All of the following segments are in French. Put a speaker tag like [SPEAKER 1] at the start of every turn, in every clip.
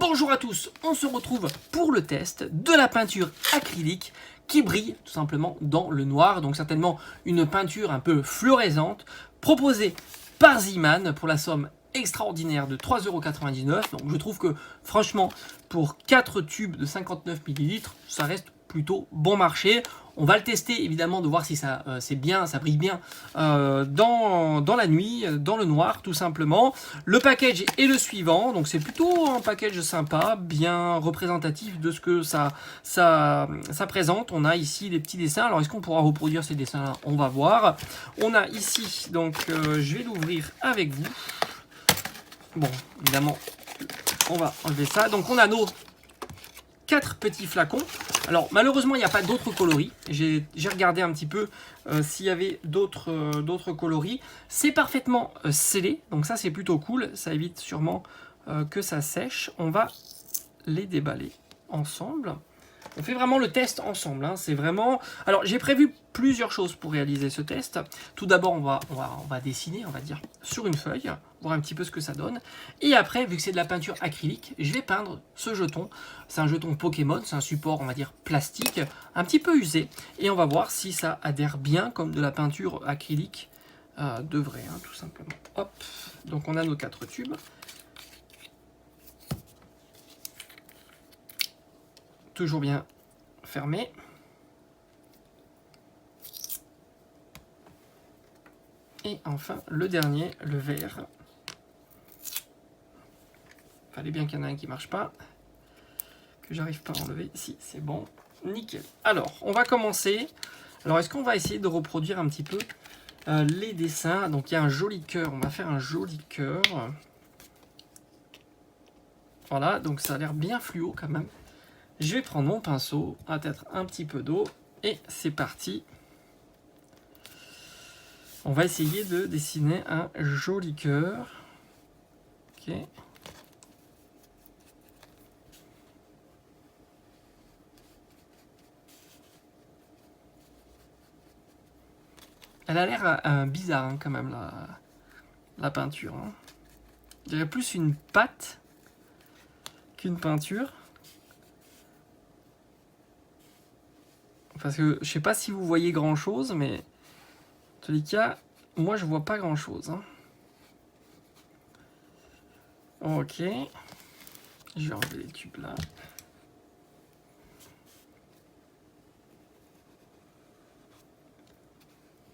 [SPEAKER 1] Bonjour à tous, on se retrouve pour le test de la peinture acrylique qui brille tout simplement dans le noir. Donc certainement une peinture un peu fluorescente proposée par Ziman pour la somme extraordinaire de 3,99 €. Donc je trouve que franchement pour 4 tubes de 59 ml, ça reste plutôt bon marché. On va le tester évidemment de voir si ça c'est bien, ça brille bien dans la nuit, dans le noir tout simplement. Le package est le suivant, donc c'est plutôt un package sympa, bien représentatif de ce que ça présente. On a ici les petits dessins. Alors est-ce qu'on pourra reproduire ces dessins-là? On va voir. On a ici, donc je vais l'ouvrir avec vous. Bon, évidemment, on va enlever ça. Donc on a nos 4 petits flacons. Alors malheureusement il n'y a pas d'autres coloris. J'ai regardé un petit peu s'il y avait d'autres coloris. C'est parfaitement scellé, donc ça c'est plutôt cool. Ça évite sûrement que ça sèche. On va les déballer ensemble. On fait vraiment le test ensemble, hein. C'est vraiment... Alors j'ai prévu plusieurs choses pour réaliser ce test. Tout d'abord on va dessiner, on va dire, sur une feuille, voir un petit peu ce que ça donne. Et après, vu que c'est de la peinture acrylique, je vais peindre ce jeton. C'est un jeton Pokémon, c'est un support, on va dire, plastique, un petit peu usé. Et on va voir si ça adhère bien comme de la peinture acrylique devrait, hein, tout simplement. Hop, donc on a nos 4 tubes. Toujours bien fermé. Et enfin, le dernier, le vert. Fallait bien qu'il y en ait un qui ne marche pas. Que j'arrive pas à enlever. Si, c'est bon. Nickel. Alors, on va commencer. Alors, est-ce qu'on va essayer de reproduire un petit peu les dessins? Donc, il y a un joli cœur. On va faire un joli cœur. Voilà, donc ça a l'air bien fluo quand même. Je vais prendre mon pinceau, peut-être un petit peu d'eau, et c'est parti. On va essayer de dessiner un joli cœur. Ok. Elle a l'air bizarre hein, quand même, la peinture. Hein. Je dirais plus une pâte qu'une peinture. Parce que je sais pas si vous voyez grand chose, mais en tous les cas, moi je vois pas grand chose. Hein. Ok. Je vais enlever les tubes là.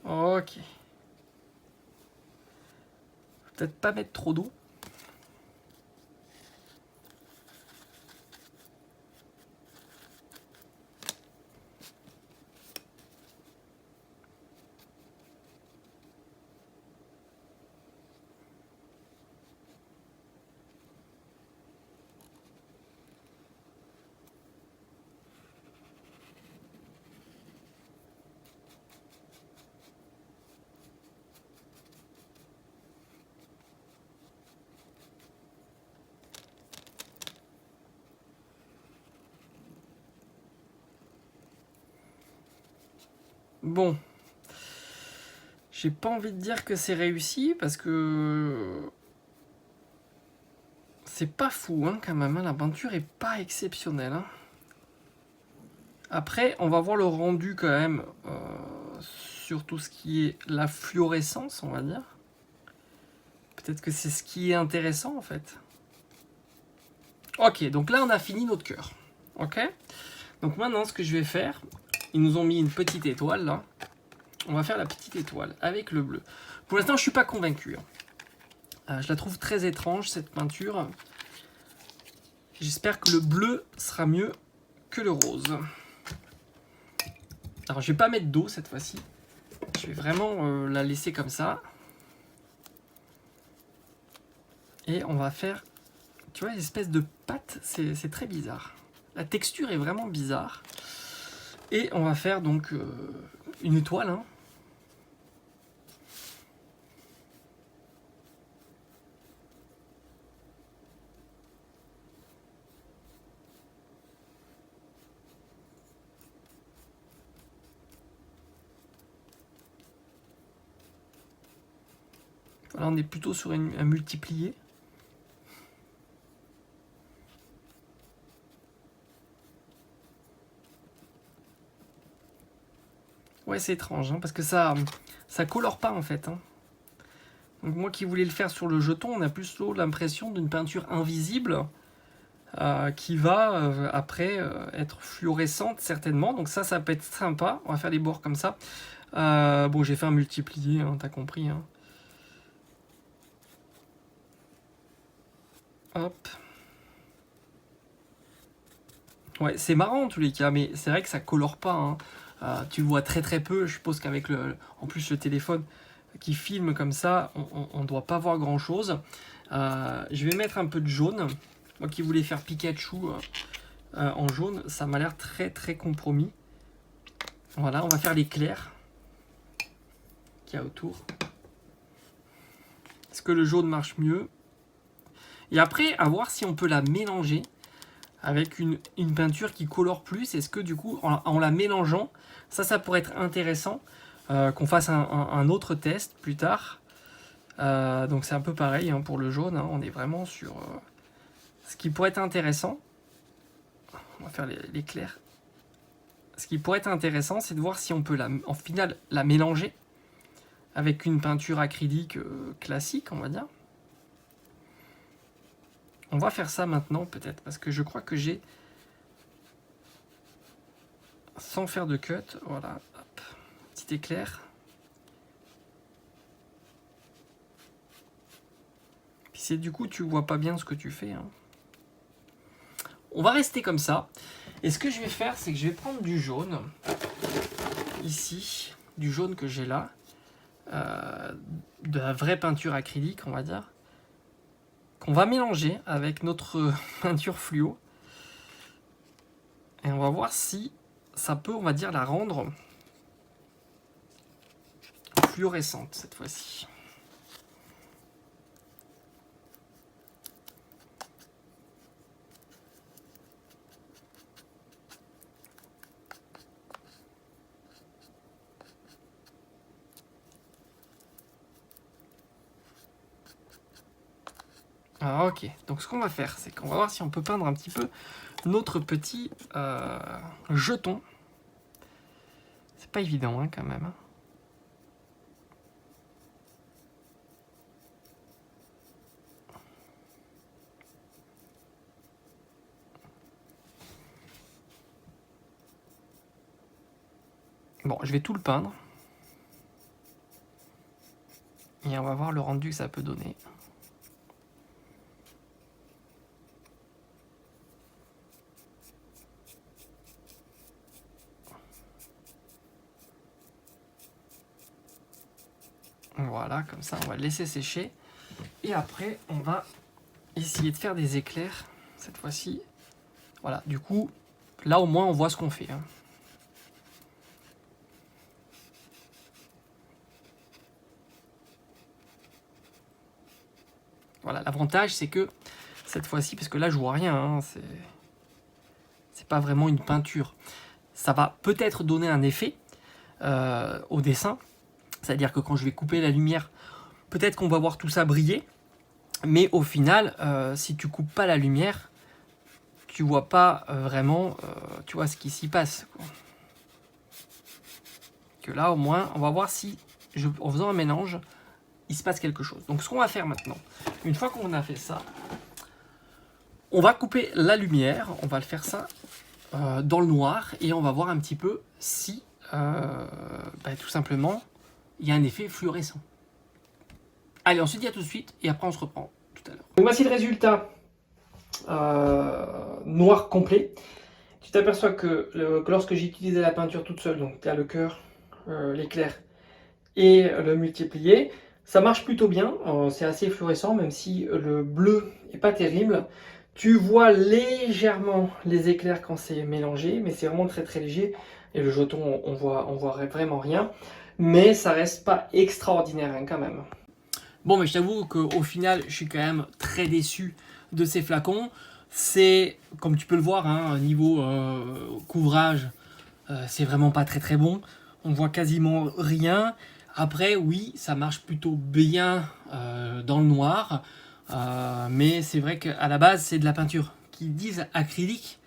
[SPEAKER 1] Ok. Peut-être pas mettre trop d'eau. Bon. J'ai pas envie de dire que c'est réussi parce que c'est pas fou hein, quand même. Hein. La peinture est pas exceptionnelle. Hein. Après, on va voir le rendu quand même sur tout ce qui est la fluorescence, on va dire. Peut-être que c'est ce qui est intéressant en fait. Ok, donc là on a fini notre cœur. Ok. Donc maintenant, ce que je vais faire, ils nous ont mis une petite étoile là. On va faire la petite étoile avec le bleu. Pour l'instant, je suis pas convaincu. Je la trouve très étrange cette peinture. J'espère que le bleu sera mieux que le rose. Alors, je vais pas mettre d'eau cette fois-ci. Je vais vraiment la laisser comme ça. Et on va faire, tu vois, une espèce de pâte. C'est très bizarre. La texture est vraiment bizarre. Et on va faire donc une étoile. Hein. Là, on est plutôt sur un multiplié. Ouais, c'est étrange, hein, parce que ça colore pas en fait. Hein. Donc moi qui voulais le faire sur le jeton, on a plus l'impression d'une peinture invisible qui va après être fluorescente certainement. Donc ça peut être sympa. On va faire les bords comme ça. Bon, j'ai fait un multiplié, hein, t'as compris. Hein. Hop. Ouais, c'est marrant en tous les cas, mais c'est vrai que ça colore pas. Hein. Tu le vois très très peu. Je suppose qu'avec en plus le téléphone qui filme comme ça, on ne doit pas voir grand chose. Je vais mettre un peu de jaune. Moi qui voulais faire Pikachu en jaune, ça m'a l'air très très compromis. Voilà, on va faire l'éclair qu'il y a autour. Est-ce que le jaune marche mieux? Et après, à voir si on peut la mélanger avec une peinture qui colore plus. Est-ce que du coup, en la mélangeant, ça pourrait être intéressant qu'on fasse un autre test plus tard. Donc c'est un peu pareil hein, pour le jaune. Hein, on est vraiment sur ce qui pourrait être intéressant. On va faire l'éclair. Ce qui pourrait être intéressant, c'est de voir si on peut en final la mélanger avec une peinture acrylique classique, on va dire. On va faire ça maintenant peut-être, parce que je crois que j'ai, sans faire de cut, voilà, hop, petit éclair. Puis c'est du coup, tu vois pas bien ce que tu fais. Hein. On va rester comme ça. Et ce que je vais faire, c'est que je vais prendre du jaune, ici, du jaune que j'ai là, de la vraie peinture acrylique, on va dire, qu'on va mélanger avec notre peinture fluo. Et on va voir si ça peut, on va dire, la rendre fluorescente cette fois-ci. Ah, ok, donc ce qu'on va faire, c'est qu'on va voir si on peut peindre un petit peu notre petit jeton. C'est pas évident hein, quand même. Bon, je vais tout le peindre. Et on va voir le rendu que ça peut donner. Voilà, comme ça, on va le laisser sécher. Et après, on va essayer de faire des éclairs, cette fois-ci. Voilà, du coup, là au moins, on voit ce qu'on fait. Hein. Voilà, l'avantage, c'est que, cette fois-ci, parce que là, je vois rien, hein, c'est pas vraiment une peinture. Ça va peut-être donner un effet au dessin. C'est-à-dire que quand je vais couper la lumière, peut-être qu'on va voir tout ça briller. Mais au final, si tu coupes pas la lumière, tu vois pas vraiment tu vois, ce qui s'y passe. Quoi. Que là, au moins, on va voir si, en faisant un mélange, il se passe quelque chose. Donc ce qu'on va faire maintenant, une fois qu'on a fait ça, on va couper la lumière, on va le faire ça dans le noir, et on va voir un petit peu si, tout simplement, il y a un effet fluorescent. Allez, on se dit à tout de suite, et après on se reprend tout à l'heure. Donc voici le résultat noir complet. Tu t'aperçois que lorsque j'ai utilisé la peinture toute seule, donc tu as le cœur, l'éclair et le multiplié, ça marche plutôt bien, c'est assez fluorescent, même si le bleu n'est pas terrible. Tu vois légèrement les éclairs quand c'est mélangé, mais c'est vraiment très très léger. Et le jeton, on voit vraiment rien. Mais ça reste pas extraordinaire hein, quand même. Bon, mais je t'avoue qu'au final, je suis quand même très déçu de ces flacons. C'est, comme tu peux le voir, hein, niveau couvrage, c'est vraiment pas très très bon. On voit quasiment rien. Après, oui, ça marche plutôt bien dans le noir. Mais c'est vrai qu'à la base, c'est de la peinture qui disent acrylique.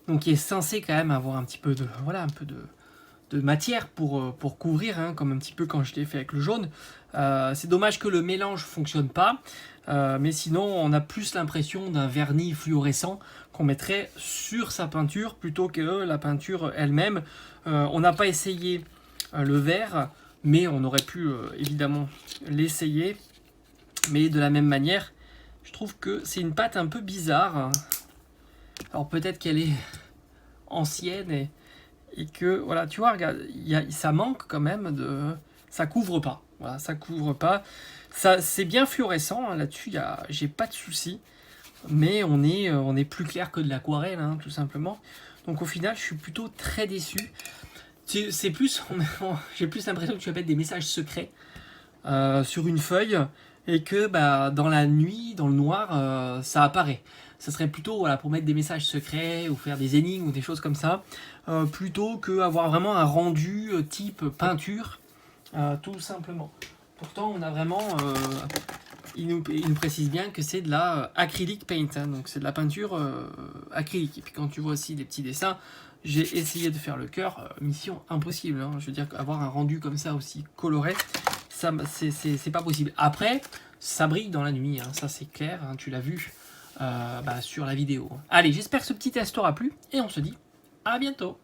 [SPEAKER 1] Donc qui est censé quand même avoir un petit peu de, voilà, un peu de matière pour couvrir, hein, comme un petit peu quand je l'ai fait avec le jaune. C'est dommage que le mélange fonctionne pas, mais sinon on a plus l'impression d'un vernis fluorescent qu'on mettrait sur sa peinture plutôt que la peinture elle-même. On n'a pas essayé le vert, mais on aurait pu évidemment l'essayer. Mais de la même manière, je trouve que c'est une pâte un peu bizarre. Alors peut-être qu'elle est ancienne et que, voilà, tu vois, regarde, ça manque quand même de... Ça couvre pas. Voilà, ça couvre pas. Ça, c'est bien fluorescent, hein, là-dessus, j'ai pas de souci. Mais on est plus clair que de l'aquarelle, hein, tout simplement. Donc au final, je suis plutôt très déçu. C'est plus, j'ai plus l'impression que tu vas mettre des messages secrets sur une feuille et que bah, dans la nuit, dans le noir, ça apparaît. Ça serait plutôt voilà, pour mettre des messages secrets ou faire des énigmes ou des choses comme ça, plutôt qu'avoir vraiment un rendu type peinture, tout simplement. Pourtant, on a vraiment... il nous précise bien que c'est de la acrylic paint, hein, donc c'est de la peinture acrylique. Et puis quand tu vois aussi des petits dessins, j'ai essayé de faire le cœur, mission impossible. Hein. Je veux dire, avoir un rendu comme ça aussi coloré, ça c'est pas possible. Après, ça brille dans la nuit, hein, ça c'est clair, hein, tu l'as vu sur la vidéo. Allez, j'espère que ce petit test t'aura plu et on se dit à bientôt.